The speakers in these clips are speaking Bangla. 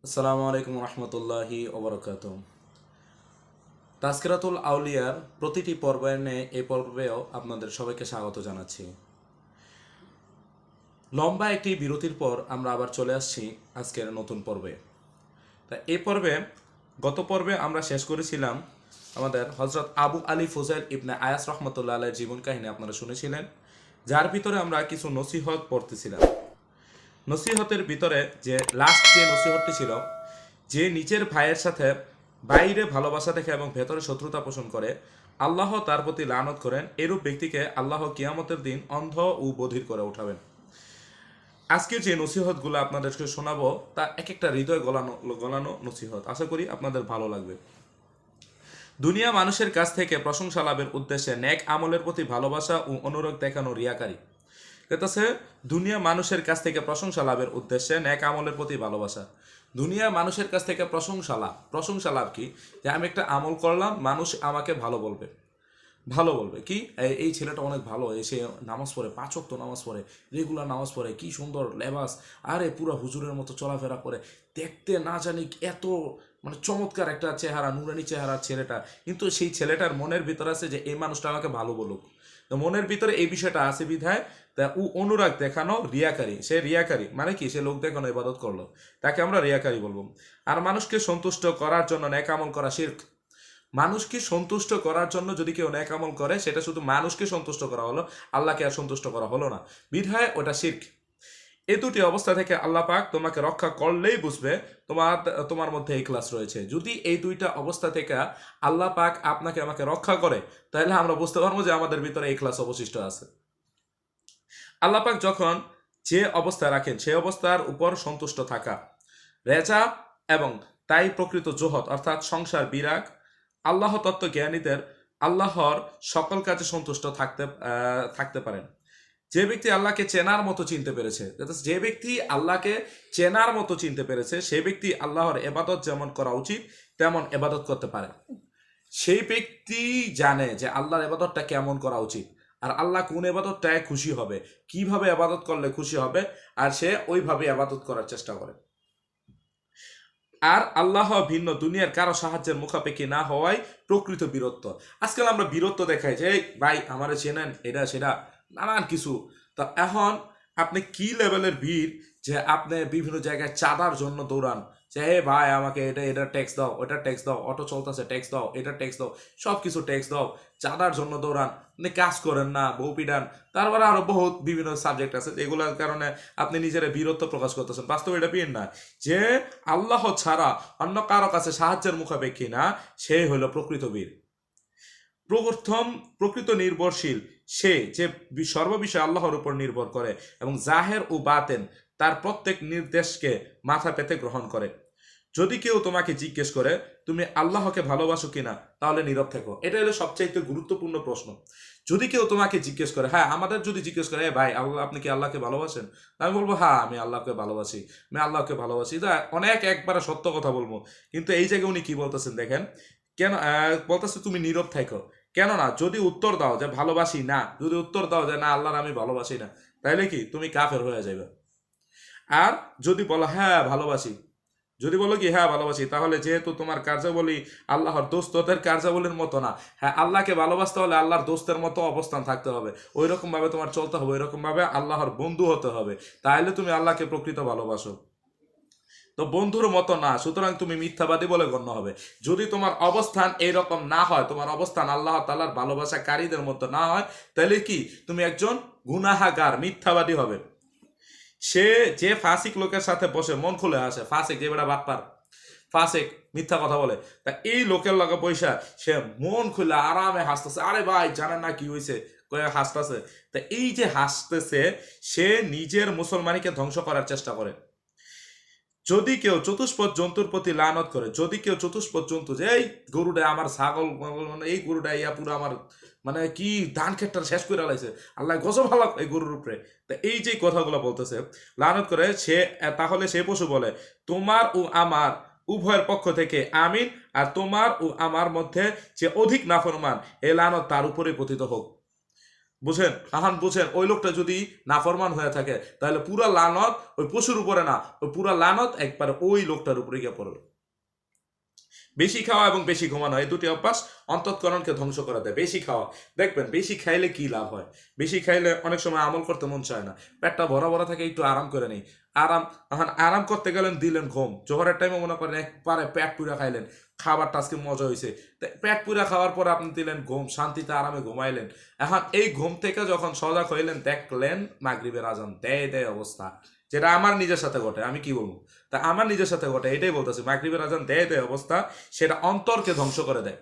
আসসালামু আলাইকুম রহমতুল্লাহি ওবরাকাত। তাজকিরাতুল আউলিয়ার প্রতিটি পর্বের ন্যায় এই পর্বেও আপনাদের সবাইকে স্বাগত জানাচ্ছি। লম্বা একটি বিরতির পর আমরা আবার চলে আসছি আজকের নতুন পর্বে। তা এই পর্বে গত পর্বে আমরা শেষ করেছিলাম আমাদের হজরত আবু আলী ফুজাইল ইবনে আয়াস রহমতুল্লাহ আলাইহির জীবন কাহিনী আপনারা শুনেছিলেন, যার ভিতরে আমরা কিছু নসিহত পড়তেছিলাম। নসিহতের ভিতরে যে লাস্ট যে নসিহতটি ছিল, যে নিজের ভাইয়ের সাথে বাইরে ভালোবাসা দেখে এবং ভেতরে শত্রুতা পোষণ করে আল্লাহ তার প্রতি লানত করেন, এরূপ ব্যক্তিকে আল্লাহ কিয়ামতের দিন অন্ধ ও বধির করে উঠাবেন। আজকের যে নসিহতগুলো আপনাদেরকে শোনাবো তা এক একটা হৃদয় গলানো গলানো নসিহত, আশা করি আপনাদের ভালো লাগবে। দুনিয়া মানুষের কাছ থেকে প্রশংসা লাভের উদ্দেশ্যে নেক আমলের প্রতি ভালোবাসা ও অনুরাগ দেখানো রিয়াকারী। কেতাছে দুনিয়া মানুষের কাছ থেকে প্রশংসা লাভের উদ্দেশ্যে নেক আমলের প্রতি ভালোবাসা। দুনিয়া মানুষের কাছ থেকে প্রশংসা লাভ কি? যে আমি একটা আমল করলাম, মানুষ আমাকে ভালো বলবে কি এই ছেলেটা অনেক ভালো, এসে নামাজ পড়ে, 5 ওয়াক্ত নামাজ পড়ে, রেগুলার নামাজ পড়ে, কি সুন্দর লেবাস, আরে পুরো হুজুরের মতো চলাফেরা করে, দেখতে না জানি এত মানে চমৎকার একটা চেহারা, নুরানি চেহারার ছেলেটা। কিন্তু সেই ছেলেটার মনের ভিতরে আছে যে এই মানুষটা আমাকে ভালো বলুক। তো মনের ভিতরে এই বিষয়টা আছে বিধায় তা ও অনুরাগ দেখানো রিয়াকারী। সে রিয়াকারী মানে কি? সে লোক দেখানো ইবাদত করলো, তাকে আমরা রিয়াকারী বলবো। আর মানুষকে সন্তুষ্ট করার জন্য নেক আমল করা শিরক। মানুষকে সন্তুষ্ট করার জন্য যদি কেউ নেক আমল করে, সেটা শুধু মানুষকে সন্তুষ্ট করা হলো, আল্লাহকে আর সন্তুষ্ট করা হলো না, বিধায় ওটা শিরক। এই দুটি অবস্থা থেকে আল্লাহ পাক তোমাকে রক্ষা করলেই বুঝবে তোমার তোমার মধ্যে ইখলাস রয়েছে। যদি এই দুইটা অবস্থা থেকে আল্লাহ পাক আপনাকে আমাকে রক্ষা করে, তাহলে আমরা বুঝতে পারবো যে আমাদের ভিতরে ইখলাস অবশিষ্ট আছে। আল্লাহ পাক যখন যে অবস্থা রাখেন সেই অবস্থার উপর সন্তুষ্ট থাকা, রেজা, এবং তাই প্রকৃত জোহদ অর্থাৎ সংসার বিরাগ। আল্লাহ তত্ত্ব জ্ঞানীদের আল্লাহর সকল কাজে সন্তুষ্ট থাকতে পারেন। যে ব্যক্তি আল্লাহকে চেনার মতো চিনতে পেরেছে, যে ব্যক্তি আল্লাহকে চেনার মতো চিনতে পেরেছে, সেই ব্যক্তি আল্লাহর এবাদত যেমন করা উচিত তেমন এবাদত করতে পারে। সেই ব্যক্তি জানে যে আল্লাহর এবাদতটা কেমন করা উচিত, আর আল্লাহ কোন এবাদতটায় খুশি হবে, কিভাবে আবাদত করলে খুশি হবে, আর সে ওইভাবে আবাদত করার চেষ্টা করে। আর আল্লাহ ভিন্ন দুনিয়ার কারো সাহায্যের মুখাপেক্ষি না হওয়াই প্রকৃত বীরত্ব। আজকাল আমরা বীরত্ব দেখাই যে এই ভাই আমারে চেনেন, এটা সেটা নানান কিছু। তা এখন আপনি কি লেভেলের বীর যে আপনি বিভিন্ন জায়গায় চাঁদার জন্য দৌড়ান, যে হে ভাই আমাকে এটা ট্যাক্স দাও, ওটা ট্যাক্স দাও, অটো চলতেছে ট্যাক্স দাও, এটা ট্যাক্স দাও, সব কিছু ট্যাক্স দাও, চাঁদার জন্য দৌড়ান, আপনি কাজ করেন না, বউ পিডান, তারপরে আরো বহুত বিভিন্ন সাবজেক্ট আছে যেগুলোর কারণে আপনি নিজের বীরত্ব প্রকাশ করতেছেন। বাস্তবে এটা বীর না। যে আল্লাহ ছাড়া অন্য কারো কাছে সাহায্যের মুখাপেক্ষী না, সেই হলো প্রকৃত বীর। প্রথম প্রকৃত নির্ভরশীল সে যে সর্ববিষয়ে আল্লাহর উপর নির্ভর করে এবং জাহের ও বাতেন তার প্রত্যেক নির্দেশকে মাথা পেতে গ্রহণ করে। যদি কেউ তোমাকে জিজ্ঞেস করে তুমি আল্লাহকে ভালোবাসো কিনা, তাহলে নীরব থেকো। এটা হলো সবচাইতে গুরুত্বপূর্ণ প্রশ্ন। যদি কেউ তোমাকে জিজ্ঞেস করে, হ্যাঁ আমাদের যদি জিজ্ঞেস করে ভাই আল্লাহ আপনি কি আল্লাহকে ভালোবাসেন, আমি বলবো হ্যাঁ আমি আল্লাহকে ভালোবাসি, আমি আল্লাহকে ভালোবাসি। তা অনেক একবারে সত্য কথা বলবো, কিন্তু এই জায়গায় উনি কি বলতেছেন দেখেন। কেন বলতেছে তুমি নীরব থাকো? কেননা যদি উত্তর দাও যে ভালোবাসি না, যদি উত্তর দাও যে না আল্লাহর আমি ভালোবাসি না, তাইলে কি তুমি কাফের হয়ে যাবে। আর যদি বলো হ্যাঁ ভালোবাসি, যদি বলো কি হ্যাঁ ভালোবাসি, তাহলে যেহেতু তোমার কার্যাবলী আল্লাহর দোস্তদের কার্যাবলীর মতো না, হ্যাঁ আল্লাহকে ভালোবাসতে হলে আল্লাহর দোস্তের মতো অবস্থান থাকতে হবে, ওই রকম ভাবে তোমার চলতে হবে, ওই রকম ভাবে আল্লাহর বন্ধু হতে হবে, তাহলে তুমি আল্লাহকে প্রকৃত ভালোবাসো। তো বন্ধুর মতো না, সুতরাং তুমি মিথ্যাবাদী বলে গণ্য হবে। যদি তোমার অবস্থান এইরকম না হয়, তোমার অবস্থান আল্লাহ তাআলার ভালোবাসাকারীদের মতো না হয়, তাহলে কি তুমি একজন গুনাহাগার, মিথ্যাবাদী হবে। সে যে ফাসিক লোকের সাথে বসে মন খুলে আসে, ফাসিক যে বেটা বাটপার, ফাসিক মিথ্যা কথা বলে, তা এই লোকের লগে পয়সা সে মন খুলে আরামে হাসতেছে, আরে ভাই জানেন না কি হয়েছে, কয়ে হাসতেছে। তা এই যে হাসতেছে, সে নিজের মুসলমানিকে ধ্বংস করার চেষ্টা করে। যদি কেউ চতুষ্পদ জন্তুর প্রতি লানত করে, যদি কেউ চতুষ্পদ জন্তু, যে এই গরুটা আমার ছাগল, মানে এই গরুটা ইয়া পুরো আমার মানে কি ধান ক্ষেতটা শেষ করে লাইছে, আল্লাহ গজব ভালো এই গরুর উপরে, তা এই যে কথাগুলো বলতেছে লানত করে সে, তাহলে সে পশু বলে তোমার ও আমার উভয়ের পক্ষ থেকে আমিন, আর তোমার ও আমার মধ্যে যে অধিক নাফরমান এ লানত তার উপরে পতিত হোক। বুঝেন? আহান বুঝেন, ওই লোকটা যদি নাফরমান হয়ে থাকে তাহলে পুরা লানত ওই পশুর উপরে না, ওই পুরা লানত একবার ওই লোকটার উপরে গিয়ে পড়বে। বেশি খাওয়া এবং বেশি ঘুমানো এই দুটি অভ্যাস অন্তঃকরণকে ধ্বংস করে দেয়। বেশি খাওয়া, দেখবেন বেশি খাইলে কি লাভ হয়। বেশি খাইলে অনেক সময় আমল করতে মন চায় না, পেটটা ভরা ভরা থাকে, একটু আরাম করে নেই। আরাম, এখন আরাম করতে গেলেন দিলেন ঘুম, জোহরের টাইমে মনে করেন একবারে পেট পুরা খাইলেন, খাবারটা আজকে মজা হয়েছে, পেট পুরা খাওয়ার পর আপনি দিলেন ঘুম, শান্তিতে আরামে ঘুমাইলেন। এখন এই ঘুম থেকে যখন সজাগ হইলেন দেখলেন মাগরিবের আজান দেয় দেয় অবস্থা, যেটা আমার নিজের সাথে ঘটে, আমি কি বলবো, তা আমার নিজের সাথে ঘটে, এটাই বলতেছি, মাগরিবের আজান দেয় দেয় অবস্থা, সেটা অন্তরকে ধ্বংস করে দেয়।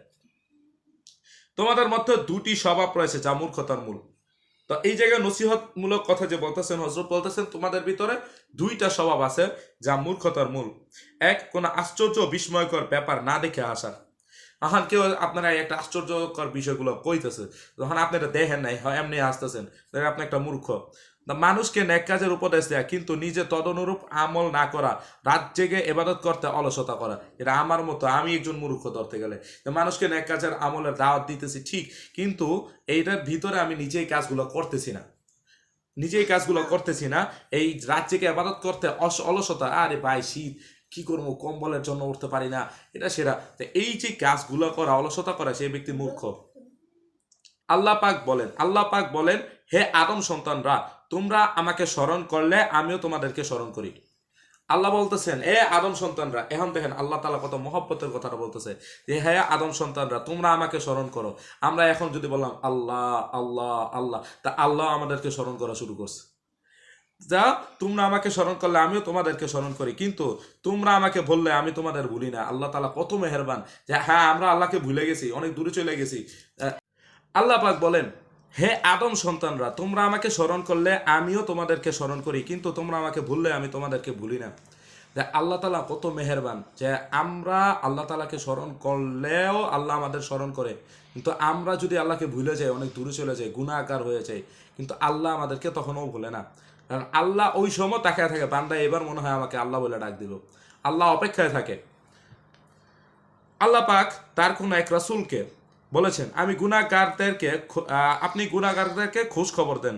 তোমাদের মধ্যে দুটি স্বভাব রয়েছে যা মূর্খতার মূল। তো এই জায়গায় নসিহতমূলক কথা যে বলতেছেন, হযরত বলতেছেন তোমাদের ভিতরে দুইটা স্বভাব আছে যা মূর্খতার মূল। এক, কোন আশ্চর্য বিস্ময়কর ব্যাপার না দেখে আসা। এখন কেউ আপনারা একটা আশ্চর্যকর বিষয়গুলো কইতেছে, যখন আপনি এটা দেখেন নাই, হয় এমনি আসতেছেন, আপনি একটা মূর্খ। মানুষকে নেক কাজের উপদেশ দেয়া কিন্তু নিজে তদনুরূপ আমল না করা, রাত জেগে এবাদত করতে অলসতা করা, এটা আমার মতো, আমি একজন মূর্খ ধরতে গেলে। মানুষকে নেক কাজের আমলের দাওয়াত দিতেছি ঠিক, কিন্তু এইটার ভিতরে আমি নিজেই কাজগুলো করতেছি না, এই রাত জেগে আবাদত করতে অলসতা, আরে ভাই শীত কি করবো, কম্বলের জন্য উঠতে পারি না, এটা সেরা, এই যে কাজগুলো করা, অলসতা করা, সেই ব্যক্তি মূর্খ। আল্লাহ পাক বলেন হে আদম সন্তানরা, তোমরা আমাকে স্মরণ করলে আমিও তোমাদেরকে স্মরণ করি। আল্লাহ বলতেছেন এ আদম সন্তানরা, এখন দেখেন আল্লাহ তাআলা কত মহব্বতের কথাটা বলতেছে, যে হে আদম সন্তানরা তোমরা আমাকে স্মরণ করো। আমরা এখন যদি বললাম আল্লাহ আল্লাহ আল্লাহ, তা আল্লাহ আমাদেরকে স্মরণ করা শুরু করছে, যা তোমরা আমাকে স্মরণ করলে আমিও তোমাদেরকে স্মরণ করি, কিন্তু তোমরা আমাকে বললে আমি তোমাদের ভুলি না। আল্লাহ তাআলা কত মেহেরবান, যে হ্যাঁ আমরা আল্লাহকে ভুলে গেছি, অনেক দূরে চলে গেছি। আল্লাহ পাক বলেন হে আদম সন্তানরা, তোমরা আমাকে স্মরণ করলে আমিও তোমাদেরকে স্মরণ করি, কিন্তু তোমরা আমাকে ভুললে আমি তোমাদেরকে ভুলি না। যে আল্লাহ তাআলা কত মেহেরবান, যে আমরা আল্লাহ তাআলাকে স্মরণ করলেও আল্লাহ আমাদের স্মরণ করে, কিন্তু আমরা যদি আল্লাহকে ভুলে যাই, অনেক দূরে চলে যাই, গুনাহগার হয়ে যাই, কিন্তু আল্লাহ আমাদেরকে তখনও ভুলে না। কারণ আল্লাহ ওই সময় তাকায় থাকে, বান্দা এবার মনে হয় আমাকে আল্লাহ বলে ডাক দিল, আল্লাহ অপেক্ষায় থাকে। আল্লাহ পাক তার কোন এক রাসূলকে বলেছেন আপনি গুনাহগারদেরকে খোঁজ খবর দেন,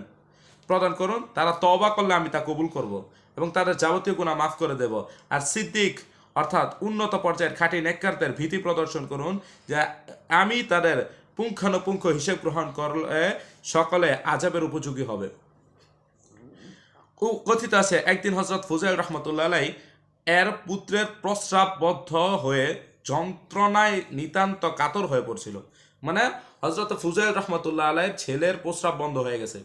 প্রদান করুন, তারা তওবা করলে আমি তা কবুল করব এবং তাদের যাবতীয় গুনাহ মাফ করে দেব। আর সিদ্দিক অর্থাৎ উন্নত পর্যায়ের খাঁটি নেককারদের ভীতি প্রদর্শন করুন, যে আমি তাদের পুঙ্খানুপুঙ্খ হিসেব গ্রহণ করলে সকলে আযাবের উপযোগী হবে। কথিত আছে একদিন হযরত ফুজাইল রাহমাতুল্লাহ আলাইহি এর পুত্রের প্রস্রাববদ্ধ হয়ে যন্ত্রণায় নিতান্ত কাতর হয়ে পড়ছিল। মানে হযরত ফুজাইল রহমতুল্লাহ আলাইহির ছেলের প্রস্রাব বন্ধ হয়ে গেছে,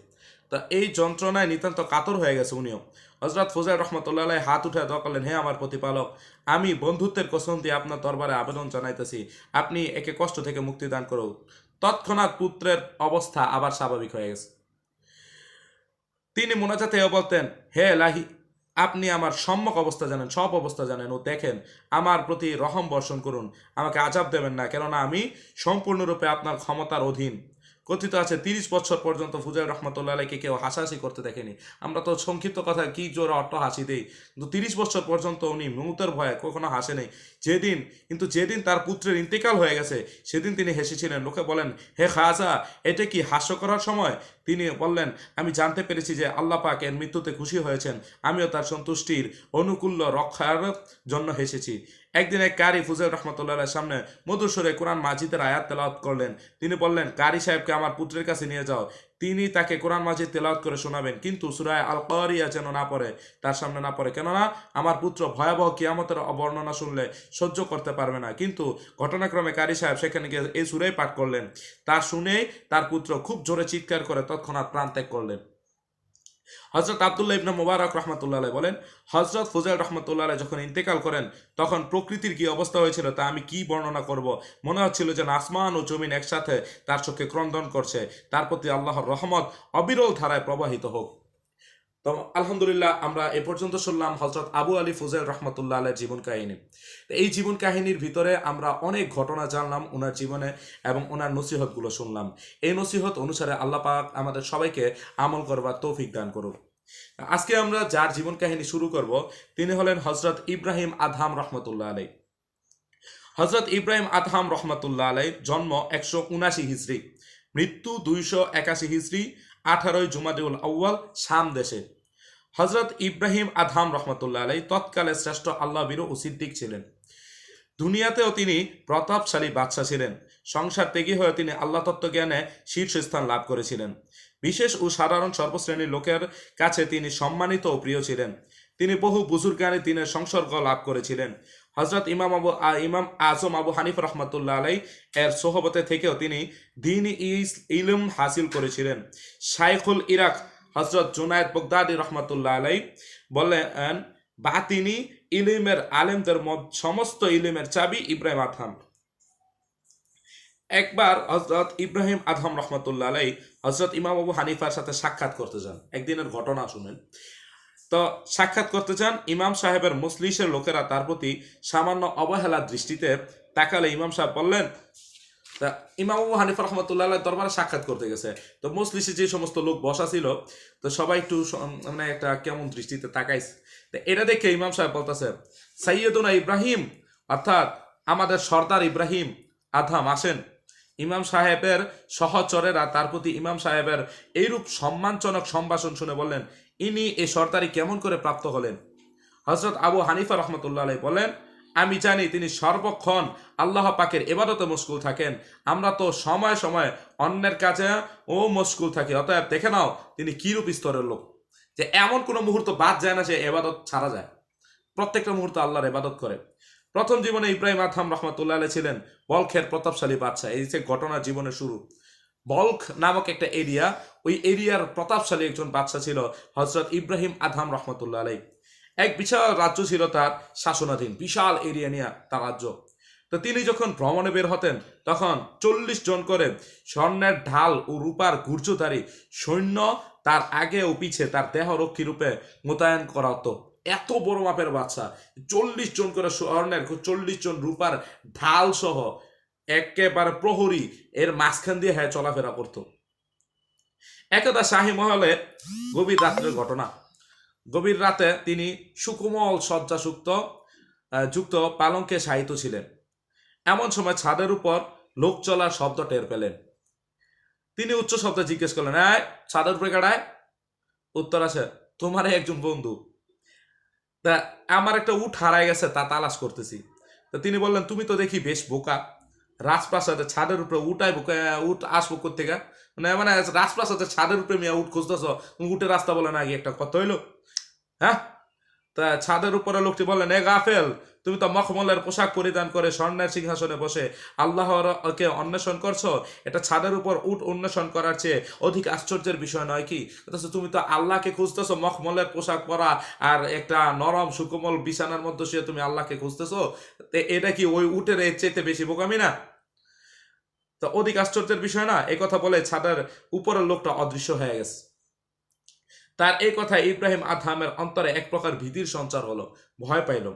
তা এই যন্ত্রণায় নিতান্ত কাতর হয়ে গেছে উনিও। হযরত ফুজাইল রহমতুল্লাহ আলাইহি হাত উঠে দোয়া করলেন, হে আমার প্রতিপালক, আমি বন্ধুত্বের কসম দিয়ে আপনার দরবারে আবেদন জানাইতেছি, আপনি একে কষ্ট থেকে মুক্তি দান করুন। তৎক্ষণাৎ পুত্রের অবস্থা আবার স্বাভাবিক হয়ে গেছে। তিনি মোনাজাতে বলতেন, হে এলাহি, আপনি আমার সম্যক অবস্থা জানেন, সব অবস্থা জানেন, ও দেখেন, আমার প্রতি রহম বর্ষণ করুন, আমাকে আযাব দেবেন না, কেননা আমি সম্পূর্ণরূপে আপনার ক্ষমতার অধীন। কথিত আছে 30 বছর পর্যন্ত ফুজাইল রহমতুল্লাহ আলাইকে কেউ হাসাহাসি করতে দেখেনি। আমরা তো সংক্ষিপ্ত কথা কি জোর অট্ট হাসি দেই, কিন্তু 30 বছর পর্যন্ত উনি মৌতের ভয়ে কখনো হাসে নেই। যেদিন তার পুত্রের ইন্তেকাল হয়ে গেছে, সেদিন তিনি হেসেছিলেন। লোকে বলেন, হে খাজা, এটা কি হাস্য করার সময়? তিনি বললেন, আমি জানতে পেরেছি যে আল্লাহ পাক এর মৃত্যুতে খুশি হয়েছেন, আমিও তার সন্তুষ্টির অনুকূল্য রক্ষার জন্য হেসেছি। একদিন এক কারি ফুজাইল রহমতুল্লাহ সামনে মধুর সুরে কোরআন মাজিদের আয়াত তেলাওয়াত করলেন। তিনি বললেন, কারি সাহেবকে আমার পুত্রের কাছে নিয়ে যাও, তিনি তাকে কোরআন মাজিদ তেলাওয়াত করে শোনাবেন, কিন্তু সূরা আল কারিয়া যেন না পড়ে, তার সামনে না পড়ে, কেননা আমার পুত্র ভয়াবহ কিয়ামতের বর্ণনা শুনলে সহ্য করতে পারবে না। কিন্তু ঘটনাক্রমে কারি সাহেব সেখানে গিয়ে এই সূরাই পাঠ করলেন। তা শুনেই তার পুত্র খুব জোরে চিৎকার করে তৎক্ষণাৎ প্রাণ ত্যাগ করলেন। হযরত আব্দুল্লাহ ইবনে মুবারক রাহমাতুল্লাহ আলাইহি বলেন, হযরত ফুজাইল রাহমাতুল্লাহ আলাইহি যখন ইন্তেকাল করেন, তখন প্রকৃতির কি অবস্থা হয়েছিল তা আমি কি বর্ণনা করব। মনে হচ্ছিল যে আসমান ও জমিন একসাথে তার চোখে ক্রন্দন করছে, তার প্রতি আল্লাহর রহমত অবিরল ধারায় প্রবাহিত হোক। তো আলহামদুলিল্লাহ, আমরা এ পর্যন্ত শুনলাম হযরত আবু আলী ফুজাইল রহমতুল্লাহ আলাইহির জীবন কাহিনী। এই জীবন কাহিনীর ভিতরে আমরা অনেক ঘটনা জানলাম ওনার জীবনে, এবং ওনার নসিহতগুলো শুনলাম। এই নসিহত অনুসারে আল্লাহ পাক আমাদের সবাইকে আমল করবার তৌফিক দান করুক। আজকে আমরা যার জীবন কাহিনী শুরু করব, তিনি হলেন হযরত ইব্রাহিম আদহাম রহমতুল্লাহ আলাইহি। হযরত ইব্রাহিম আদহাম রহমতুল্লাহ আলাইহির জন্ম 179 হিজরি, মৃত্যু 281 হিজরি। 18ই জুমাদিউল আউয়াল শাম দেশে। হজরত ইব্রাহিম আদহাম রহমতুল্লাহ আলাই তৎকালে শ্রেষ্ঠ আল্লাহ বীর ও সিদ্দিক ছিলেন। দুনিয়াতেও তিনি প্রতাপশালী বাদশাহ ছিলেন। সংসার ত্যাগী হয়ে তিনি আল্লাহ তত্ত্বজ্ঞানে শীর্ষস্থান লাভ করেছিলেন। বিশেষ ও সাধারণ সর্বশ্রেণীর লোকের কাছে তিনি সম্মানিত ও প্রিয় ছিলেন। তিনি বহু বুজুর্গানি দিনের সংসর্গ লাভ করেছিলেন। হজরত ইমাম আজম আবু হানিফ রহমতুল্লাহ আলাই এর সোহবতে থেকেও তিনি দিন ইলম হাসিল করেছিলেন। শাইখুল ইরাক হজরত জুনায়েদ বগদাদি রহমতুল্লাহ আলাই বললেন, বাতিনি ইলিমের আলেমদের সমস্ত ইলিমের চাবি ইব্রাহিম আদহাম। একবার হজরত ইব্রাহিম আদহাম রহমতুল্লাহ আলাই হজরত ইমাম আবু হানিফার সাথে সাক্ষাৎ করতে যান। একদিনের ঘটনা শুনেন। তো সাক্ষাৎ করতে চান, ইমাম সাহেবের মজলিসের লোকেরা তার প্রতি সামান্য অবহেলার দৃষ্টিতে তাকালে ইমাম সাহেব বললেন, তা ইমাম আবু হানিফা রহমতুল্লাহ দরবারে সাক্ষাৎ করতে গেছে। তো মজলিসে যে সমস্ত লোক বসা ছিল, তো সবাই একটু মানে একটা কেমন দৃষ্টিতে তাকাইছে। তো এটা দেখে ইমাম সাহেব বলতেছে, সাইয়্যিদুনা ইব্রাহিম, অর্থাৎ আমাদের সর্দার ইব্রাহিম আদহাম আসেন। ইমাম সাহেবের সহচরেরা তার প্রতি ইমাম সাহেবের এইরূপ সম্মানজনক সম্ভাষণ শুনে বললেন, ইনি এ সর্দারি কেমন করে প্রাপ্ত হলেন? হজরত আবু হানিফা রহমতুল্লাহ আলাই বলেন, আমি জানি তিনি সর্বক্ষণ আল্লাহ পাকের ইবাদতে মশগুল থাকেন। আমরা তো সময় সময় অন্যের কাছে ও মশগুল থাকি। অতএব দেখে নাও তিনি কিরূপ স্তরের লোক, যে এমন কোনো মুহূর্ত বাদ যায় না সে এবাদত ছাড়া যায়। প্রত্যেকটা মুহূর্ত আল্লাহর ইবাদত করে। প্রথম জীবনে ইব্রাহিম আদহাম রহমতুল্লাহ আলাই ছিলেন বলখের প্রতাপশালী বাদশাহ। এই যে ঘটনার জীবনের শুরু। বলখ নামক একটা এরিয়া, ওই এরিয়ার প্রতাপশালী একজন বাদশাহ ছিল হজরত ইব্রাহিম আদহাম রহমতুল্লাহ আলাই। এক বিশাল রাজ্য ছিল তার শাসনাধীন, বিশাল এরিয়া নিয়ে তার রাজ্য। তো তিনি যখন ভ্রমণে বের হতেন তখন 40 জন করে স্বর্ণের ঢাল ও রূপার গুর্জধারী সৈন্য তার আগে ও পিছে তার দেহরক্ষী রূপে মোতায়েন করা হতো। এত বড় মাপের বাদশা, 40 জন করে স্বর্ণের, 40 জন রূপার ঢাল সহ একেবারে প্রহরী এর মাঝখান দিয়ে হ্যাঁ চলাফেরা করত। একদা শাহী মহলে গভীর রাত্রের ঘটনা। গভীর রাতে তিনি সুকোমল যুক্ত পালঙ্কে শায়িত ছিলেন। এমন সময় ছাদের উপর লোক চলার শব্দ টের পেলেন। তিনি উচ্চ শব্দে জিজ্ঞেস করলেন, ছাদের উপরে কাটায়? উত্তর আসে, তোমার একজন বন্ধু। তা আমার একটা উট হারায় গেছে, তা তালাশ করতেছি। তা তিনি বললেন, তুমি তো দেখি বেশ বোকা। রাজপ্রাসাদের ছাদের উপরে উট আসবো কোথেকে? মানে রাজপ্রাসাদের ছাদের উপরে মিয়া উট খুঁজতেছ, উটের রাস্তা বলে না, একটা কথা হইলো? হ্যাঁ। তা ছাদের উপরে লোকটি বললেন, গাফেল, তুমি তো মখমলের পোশাক পরিধান করে স্বর্ণের সিংহাসনে বসে আল্লাহকে অন্বেষণ করছো। এটা ছাদের উপর উট অন্বেষণ করার চেয়ে অধিক আশ্চর্যের বিষয় নয় কি? তুমি তো আল্লাহকে খুঁজতেছো, মখমলের পোশাক পরা আর একটা নরম সুকোমল বিছানার মধ্যে শুয়ে তুমি আল্লাহকে খুঁজতেছো। এটা কি ওই উটের এর চাইতে বেশি বোকামি না? তো অধিক আশ্চর্যের বিষয় না? এই কথা বলে ছাদের উপরের লোকটা অদৃশ্য হয়ে গেছে। তার এই কথায় ইব্রাহিম আদহামের অন্তরে এক প্রকার ভীতির সঞ্চার হলো, ভয় পাইল।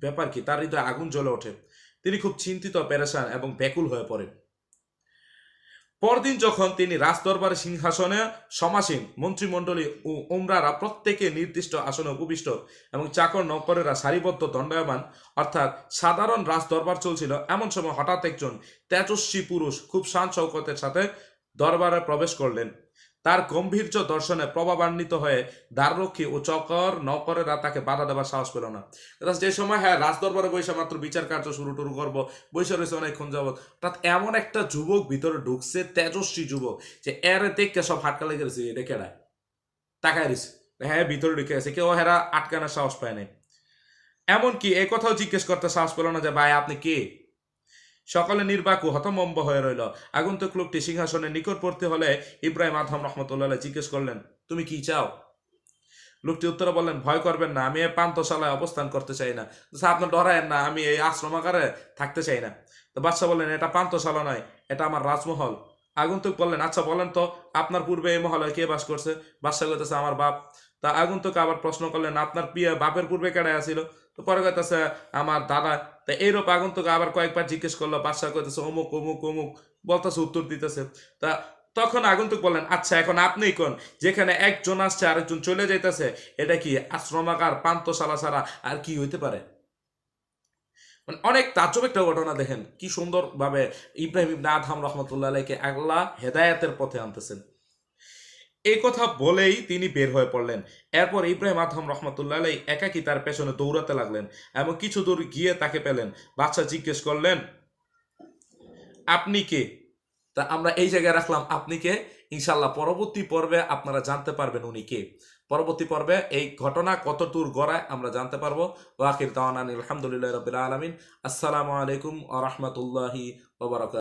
ব্যাপার কি? তার হৃদয়ে আগুন জ্বলে ওঠে। তিনি খুব চিন্তিত, পেরেশান এবং ব্যাকুল হয়ে পড়েন। পরদিন যখন তিনি রাজদরবারে সিংহাসনে সমাসীন মন্ত্রিমণ্ডলী ও উমরারা প্রত্যেকে নির্দিষ্ট আসনে উপবিষ্ট এবং চাকর নৌকরেরা সারিবদ্ধ দণ্ডায়মান, অর্থাৎ সাধারণ রাজদরবার চলছিল, এমন সময় হঠাৎ একজন তেজস্বী পুরুষ খুব শান শৌকতের সাথে দরবারে প্রবেশ করলেন। তার গম্ভীর্য দর্শনে প্রভাবান্বিত হয়ে দ্বাররক্ষী ও চকর নৌকরেরা তাকে বাধা দেওয়ার সাহস পেল না। যে সময় রাজদরবারে বৈশা মাত্র বিচার কার্য শুরু করবো, বৈশা রয়েছে অনেকক্ষণ যাবৎ, অর্থাৎ এমন একটা যুবক ভিতরে ঢুকছে, তেজস্বী যুবক, যে এর দেখে সব হাটকা লেগে গেছে, এটা কেডায় তাকায় রয়েছে। ভিতরে ঢুকে গেছে, কেউ হেরা আটকানোর সাহস পায় নাই। এমনকি এ কথাও জিজ্ঞেস করতে সাহস পেল না যে ভাই আপনি কে? সকলে নির্বাক ও হতমম্ব হয়ে রইল। আগন্তুক লোকটি সিংহাসনের নিকটবর্তী হলে ইব্রাহিম আদহাম রহমতুল্লাহ জিজ্ঞেস করলেন, তুমি কি চাও? লোকটি উত্তরে বললেন, ভয় করবেন না, আমি এই পান্থশালায় অবস্থান করতে চাই না। আপনার ডরায়েন না, আমি এই আশ্রমাগারে থাকতে চাই না। তো বাদশাহ বললেন, এটা পান্থশালা নয়, এটা আমার রাজমহল। আগন্তুক বললেন, আচ্ছা বলেন তো আপনার পূর্বে এই মহলে কে বাস করছে? বাদশাহ কইতেছে, আমার বাপ। তা আগন্তুক আবার প্রশ্ন করলেন, আপনার বাপের পূর্বে কেডায় আসিল? তো পরে কইতেছে, আমার দাদা। তা এইরূপ আগন্তুক আবার কয়েকবার জিজ্ঞেস করলো। বাদশাহ কইতেছে, অমুক অমুক অমুক বলতেছে, উত্তর দিতেছে। তা তখন আগন্তুক বললেন, আচ্ছা এখন আপনিই কোন, যেখানে একজন আসছে আরেকজন চলে যাইতেছে, এটা কি আশ্রমাগার, পান্থশালা ছাড়া আর কি হইতে পারে? মানে অনেক তাজ্জব একটা ঘটনা। দেখেন কি সুন্দর ভাবে ইব্রাহিম ইবনে আদহাম রহমতুল্লাহ আলাইহিকে আল্লাহ হেদায়েতের পথে আনতেছেন। এই কথা বলেই তিনি বের হয়ে পড়লেন। এরপর ইব্রাহিম আদহাম রহমতুল্লাহ আলাই একাকী তার পেছনে দৌড়াতে লাগলেন এবং কিছু দূর গিয়ে তাকে পেলেন। বাদশাহ জিজ্ঞেস করলেন, আপনি কে? তা আমরা এই জায়গায় রাখলাম আপনি কে। ইনশাল্লাহ পরবর্তী পর্বে আপনারা জানতে পারবেন উনি কে। পরবর্তী পর্বে এই ঘটনা কত দূর গড়ায় আমরা জানতে পারবো। ওয়াখির দাওয়ানা আলহামদুলিল্লাহ রাব্বিল আলামিন। আসসালামু আলাইকুম ওয়া রাহমাতুল্লাহি ওয়া বারাকাতুহু।